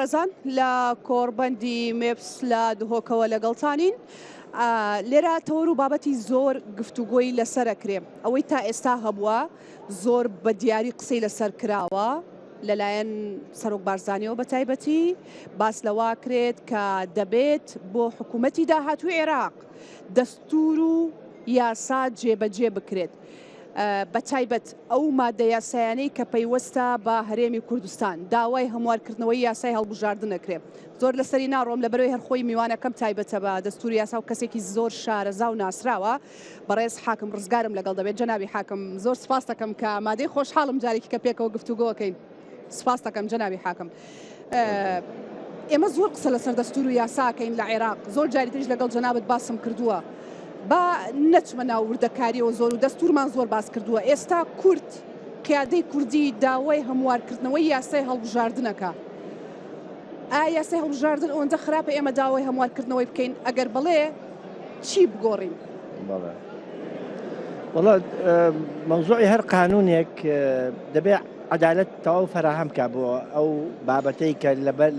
رزان لا کۆڕبەندی مێپس لە دهۆکەوە لەگەڵتانین لێرە تەوەر و بابەتی زۆر گفتوگۆی لەسەرەکرێ ئەوەی تا ئێستا هەبووە زۆر بە دیاری قسەی لەسەر کراوە لەلایەن سەرۆک بارزانیەوە بە تایبەتی باس لەوا کرێت کە دەبێت بۆ حکوومەتی داهاتووی عێراق دەستور و یاسا جێبەجێ بکرێت بە تایبەت ئەو مادە یاسایانەی کە پەیوەستە بە هەرێمی کوردستان داوای هەموارکردنەوەی یاسای هەڵبژاردنەکرێ زۆر لەسەری ناڕۆم لەبەرەوەی هەرخۆی میوانەکەم تایبەتە بە دەستوری یاسا و کەسێکی زۆر شارەزا و ناسراوە بەڕێز حاکم ڕزگارم لەگەڵ دەبێت جەنابی حاکم زۆر سپاس دەکەم کە مادەی خۆشحاڵم جارێکی کە پێکەوە گفتوگۆکەین سپاس دەکەم جەنابی حاکم ئێمە زۆر قسە لەسەر دەستور و یاساکەین لە عێراق زۆر جاری تریش لەگەڵ جەنابەت باسم کردووە با نەچمە ناو وردەکاریەوە زۆر و دەستورمان زۆر باس کردووە ئێستا کورد قیادەی کوردی داوای هەموارکردنەوەی یاسای هەڵبژاردنەکە ئایا یاسای هەڵبژاردن ئەوەندە خراپە ئێمە داوای هەموارکردنەوەی بکەین ئەگەر بڵێ چی بگۆڕین؟ وڵا مەوزوعی هەر قانونێک دەبێت عەدالەت تەواو فەراهەم کا بۆ ئەو بابەتەی کە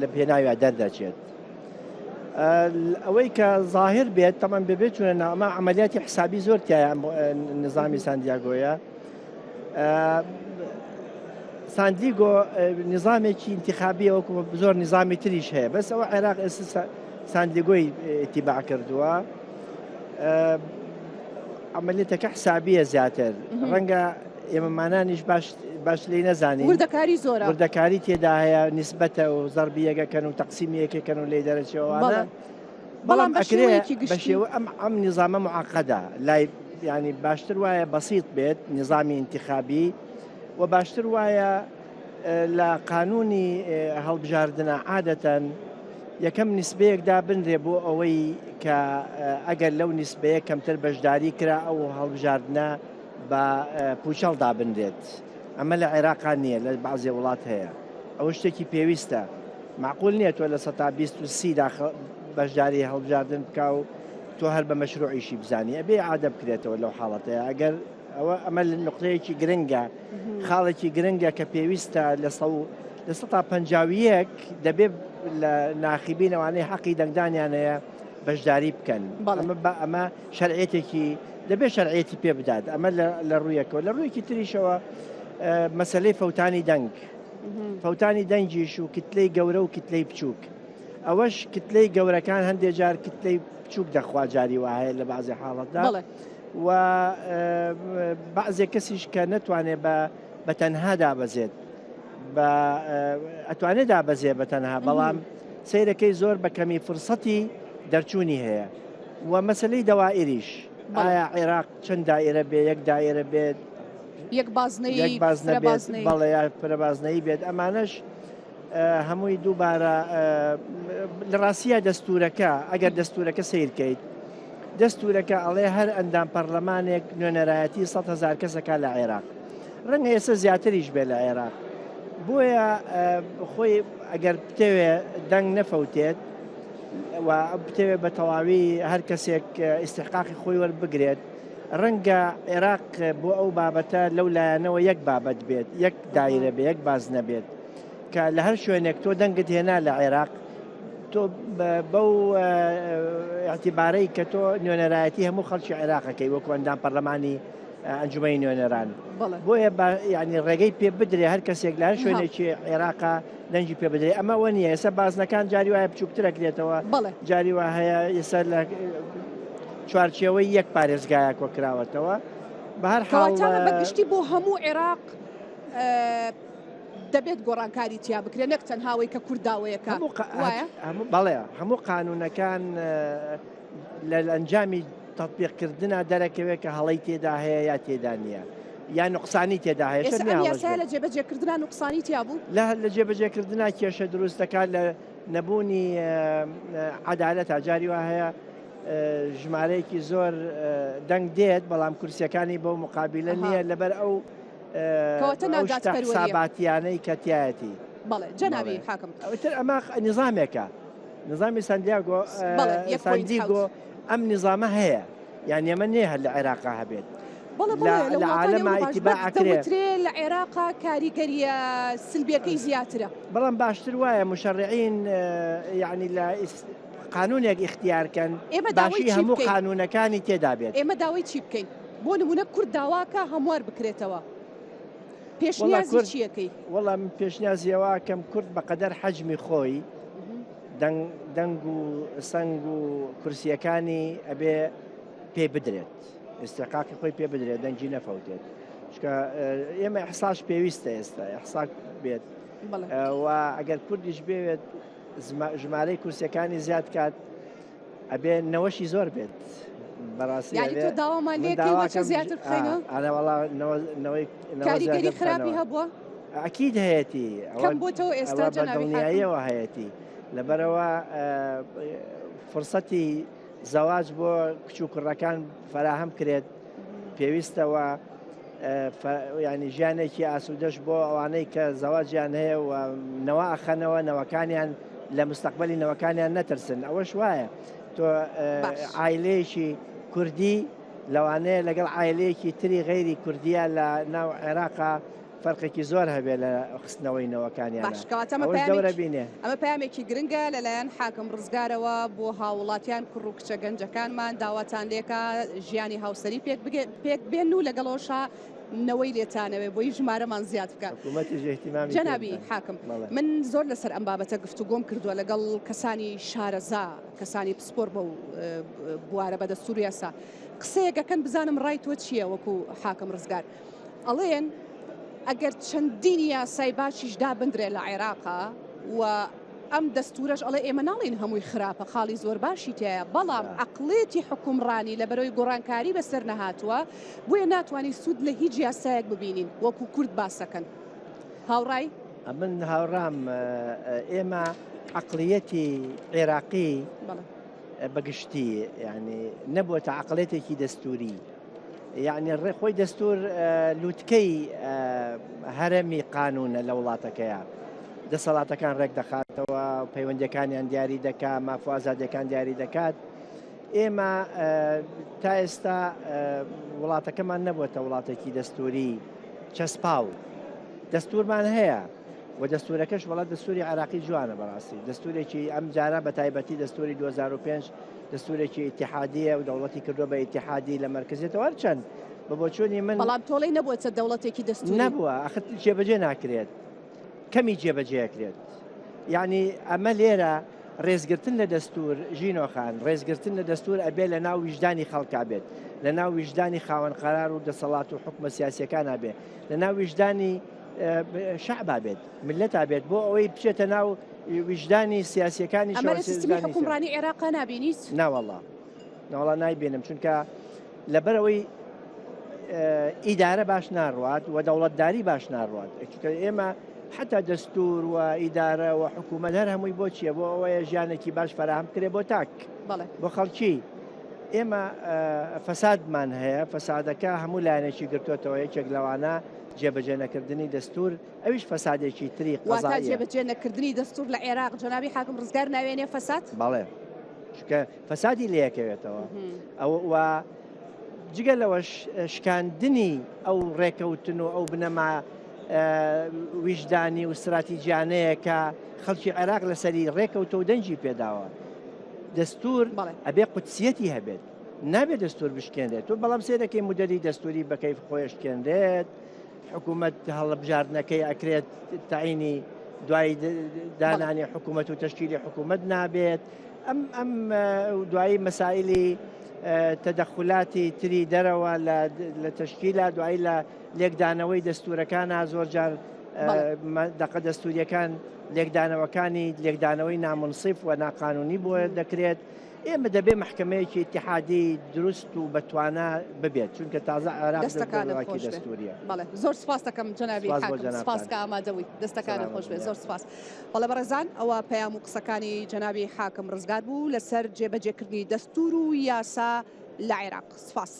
لە پێناویە دەردەچێت ئەوەی کە ظاهر بێت تەمان ببێت چونە ئەمە عملیاتی حسابی زۆر تایە نظامی ساندیاگۆیە ساندیگۆ نظامێکی انتخابیە وەکو زۆر نظامی تریش هەیە بەس ئەوە عێراق ئێستا ساندیگۆی ئیتیباع کردووە عملیاتەکە حسابیە زیاتر ڕەنگە ئێمەمانانیش باش لێ نەزانین وردەکاری زۆرە وردەکاری تێدا هەیە نیسبەتە و زەربیەکەکەن و تەقسیمیەکەکەن و لێ دەرەچەوەوانە بەڵام ئەکرێ بەشێوە ئەم نظامە معقەدە لای ینی باشتر وایە بەسیط بێت نظامی انتخابی و باشتر وایە لە قانونی هەڵبژاردنە عادەتەن یەکەم نسبەیەکدا بنرێ بۆ ئەوەی کە ئەگەر لەو نسبەیە کەمتر بەشداری کرا ئەو هەڵبژاردنە بە پوچەڵدا بنرێت ئەمە لە عێراقان نییە لە بەعزێ وڵات هەیە ئەوە شتێکی پێویستە معقول نییە تۆ لە 120 بەشداری هەڵبژاردن بکە و تۆ هەر بە مەشروعیشی بزانانی ئەبێ عادە بکرێتەوە لەو حاڵەتەیە ئەگەر ئەمە نقطەیەکی گرنگە خاڵێکی گرنگە کە پێویستە لە 150 دەبێت لە ناخیبینەوانەی حەقی دەنگدانیانەیە بەشداری بکەن ئەمە شەرعێتێکی دەبێت شەرعێتی پێ بدات ئەمە لە ڕوویەکەوە لە ڕوویەکی تریشەوە مەسلەی فەوتانی دەنگ فەوتانی دەنگیش و کتلەی گەورە و کتلەی بچووک ئەوەش کتلەی گەورەکان هەندێک جار کتلەی بچووک دەخوا جاری وایە لە بەعزێ حاڵەتدا و بەعزێ کەسیش کە نەتوانێت بە تەنها دابەزێت ئەتوانێت دابەزێ بە تەنها بەڵام سەیرەکەی زۆر بە کەمی فرسەتی دەرچوونی هەیە و مەسلەی دەوائریش ئایا عێراق چەند دائیرە بێ یەک دائیرە بێت یەک بازنەی بەڵێ پرەبازنەی بێت ئەمانەش هەمووی دووبارە لە ڕاستیە دەستورەکە ئەگەر دەستورەکە سیرکەیت دەستورەکە ئەڵێ هەر ئەندام پەرلەمانێک نوێنەرایەتی 100,000 کەسەکە لە عێراق ڕەنگە ئێستا زیاتریش بێ لە عێراق بۆیە خۆی ئەگەر بتەوێ دەنگ نەفەوتێت و بتەوێ بە تەواوی هەر کەسێک ئیستحقاقی خۆی وەربگرێت ڕەنگە عێراق بۆ ئەو بابەتە لەو لایەنەوە یەک بابەت بێت یەک دایرە بێ یەک باز نەبێت کە لە هەر شوێنێک تۆ دەنگت هێنا لە عێراق تۆ بەو ئەعتیبارەی کە تۆ نوێنەرایەتی هەموو خەڵکی عێراقەکەی وەکو ئەندام پەرلەمانی ئەنجومەی نوێنەران بۆیە ینی ڕێگەی پێ بدرێ هەر کەسێک لە هەر شوێنێکی عێراقا دەنگی پێ بدرێ ئەمە وە نییە ئێستا بازنەکان جاری وایە بچووکترەکرێتەوە جاری وا هەیە ئێستا لە چوارچێوەی یەک پارێزگایە کۆکراوەتەوە بە هەر حاڵە بەگشتی بۆ هەموو عێراق دەبێت گۆڕانکاری تیا بکرێن نەک تەنهاوەی کە کورداوەیەکە بەڵێ هەموو قانونەکان لە ئەنجامی تەطبیقکردنە دەرەکەوێت کە هەڵی تێدا هەیە یا تێدا نییە یا نوقسانی تێدا هەیە لە جێبەجێکردنا نوقسانی تیا بوو لە جێبەجێکردنا کێشە دروستەکان لە نەبوونی عەدالەتە جاری وا هەیە ژمارەیەکی زۆر دەنگ دێت بەڵام کورسیەکانی بەو مقابلە نییە لەبەر ئەو ساباتیانەی کەتیایەتی بەڵێ جەنابی حاکم ئەوتر ئەمە نظامێکە نظامی ساندیاگۆ ساندیگۆ ئەم نظامە هەیە یان ئێمە نێ هەر لە عێراقا هەبێت لە عالەما ئیتیباع ئەکرێ لە عێراق کاریگەریە سلبیەکەی زیاترە بەڵام باشتر وایە مشەڕعین یعنی لە قانونێک اختیارکەن باشی هەموو قانونەکانی تێدا بێت ئێمە داوای چی بکەین بۆ نمونە کورد داواکە هەموار بکرێتەوە پێشنیازی چیەکەی وەڵام من پێشنیازیەوە کەم کورد بەقەدەر حەجمی خۆی دەنگ و سەنگ و کورسیەکانی ئەبێ پێ بدرێت استحقاقی خۆی پێ بدرێت دەنگی نەفەوتێت چکە ئێمە ئەحساس پێویستە ئێستا ئەحساس بێت و ئەگەر کوردیش بێت ژمارەی کورسیەکانی زیاد کات ئەبێ نەوەشی زۆر بێت بەڕاستی تۆ داوامان لێکەی بۆچە زیاتر بخەینەوە کاریگەری خراپی هەبووە ئەکید هەیەی کەم بۆتەوە ئێستا دڵنیاییەوە هەیەی لەبەرەوە فرسەتی زەواج بۆ کچ و کوڕەکان فراهەم کرێت پێویستەوە ینی ژیانێکی ئاسوودەش بۆ ئەوانەی کە زەواجیان هەیە و نەوە ئەخەنەوە نەوەکانیان لە مستەقبەلی نەوەکانیان نەترسن ئەوەش وایە تۆ عایلەیەکی کوردی لەوانەیە لەگەڵ عایلەیەکی تری غەیری کوردیە لە ناو عێراقا فەرقێکی زۆر هەبێ لە خستنەوەی نەوەکانیان ئەمە پامێکی گرنگە لەلایەن حاکم ڕزگارەوە بۆ هاوڵاتیان کوڕ و کچە گەنجەکانمان داواتان لێکە ژیانی هاوسەری پێک بێن و لەگەڵەوەشا نەوەی لێتانەوێ بۆی ژمارەمان زیاد بکە جەنابی حاکم من زۆر لەسەر ئەم بابەتە گفتوگۆم کردووە لەگەڵ کەسانی شارەزا کەسانی پسپۆر بە بوارە بە دەستوری یاسا قسەیەکەکەن بزانم ڕای تۆ چییە وەکو حاکم ڕزگار ئەڵێن ئەگەر چەندینی یاسای باشیشدا بندرێ لە عێراقا و ئەم دەستورەش ئەڵێ ئێمە ناڵێن هەمووی خراپە خاڵی زۆر باشی تایە بەڵام عقلێتی حکومڕانی لە بەرەوەی گۆڕانکاری بەسەر نەهاتووە بۆیە ناتوانین سوود لە هیچ یاسایەک ببینین وەکو کورد باسەکەن هاوڕای من هاوڕام ئێمە عقلەتی عێراقی بەگشتی یعنی نەبووە عقلێتێکی دەستوری یعنی ڕێخۆی دەستور لووتکەی هەرەمی قانونە لە وڵاتەکەیە دەسەڵاتەکان ڕێک دەخاتەوە پەیوەندەکانیان دیاری دەکات مافوازادەکان دیاری دەکات ئێمە تا ئێستا وڵاتەکەمان نەبووەتە وڵاتێکی دەستوری چەسپاو دەستورمان هەیە و دەستورەکەش وڵات دەستوری عراقی جوانە بەڕاستی دەستورێکی ئەم جارە بە تایبەتی دەستوری 2005 دەستورێکی ئیتیحادیە و دەوڵەتی کردووە بە ئیتیحادی لە مەرکزیێتەوە چەند بە بۆچوونی من بەڵام تۆڵی نەبووە دەوڵەتێکی دەستوری نەبووە ئەخت جێبەجێ ناکرێت کەمی جێبەجێکرێت یعنی ئەمە لێرە ڕێزگرتن لە دەستور ژینۆخان ڕێزگرتن لە دەستور ئەبێ لە ناو ویژدانی خەڵکا بێت لە ناو ویژدانی خاوەن قەرار و دەسەڵات و حکومە سیاسیەکانە بێت لە ناو ویژدانی شعبا بێت ملەتا بێت بۆ ئەوەی بچێتە ناو ویژدانی سیاسیەکانی سیستمی حکومڕانی عێراق نابینیت ناوەڵڵا ناوەڵا نایبێنم چونکە لەبەرەوەی ئیدارە باش ناڕوات و دەوڵەتداری باش ناڕوات ئێمە حتا دەستور و ئیدارە و حکوومەت هەر هەمووی بۆ چییە بۆ ئەوەیە ژیانێکی باش فراهم کرێ بۆ تاک بۆ خەڵکی ئێمە فەسادمان هەیە فەسادەکە هەموو لایەنێکی گرتوێتەوە یەکێک لەوانە جێبەجێ نەکردنی دەستور ئەویش فەسادێکی تری قەزاییە جێبەجێ نەکردنی دەستور لە عێراق جەنابی حاکم ڕزگار ناوێنێ فەساد بەڵێ چونکە فەسادی لەیەکەوێتەوە ئەو و جگە لەوەش شکاندنی ئەو ڕێکەوتن و ئەو بنەما ویژدانی و استراتیجیانەیە کە خەڵکی عێراق لەسەری ڕێکەوتە و دەنجی پێداوە دەستور ئەبێ قوتسیەتی هەبێت نابێت دەستور بشکێنرێت و بەڵام سێرەکەی مودەری دەستوری بەکەیف خۆی شکێنرێت حکوومەت هەڵبژاردنەکەی ئەکرێت تاعینی دوای دانانی حکوومەت و تەشکیلی حکوومەت نابێت ئەم دوایی مەسائلی تەدەخلاتی تری دەرەوە لە تەشکیلە دوایی لە لێکدانەوەی دەستورەکانە زۆر جار دەقە دەستوریەکان لێکدانەوەکانی لێکدانەوەی نامنسیف و ناقانونی بۆ دەکرێت ئێمە دەبێ محکمەیەکی اتحادی دروست و بەتوانە ببێت چونکە تازە عێراق دەستەکانێکی دەستوریە زۆر سپاس دەکەم جەنابی حاکم سپاس کە ئامادەبووی دەستەکانە خۆش بێت زۆر سپاس بەڵێ بەڕێزان ئەوە پەیام و قسەکانی جەنابی حاکم ڕزگار بوو لەسەر جێبەجێکردنی دەستور و یاسا لە عێراق سپاس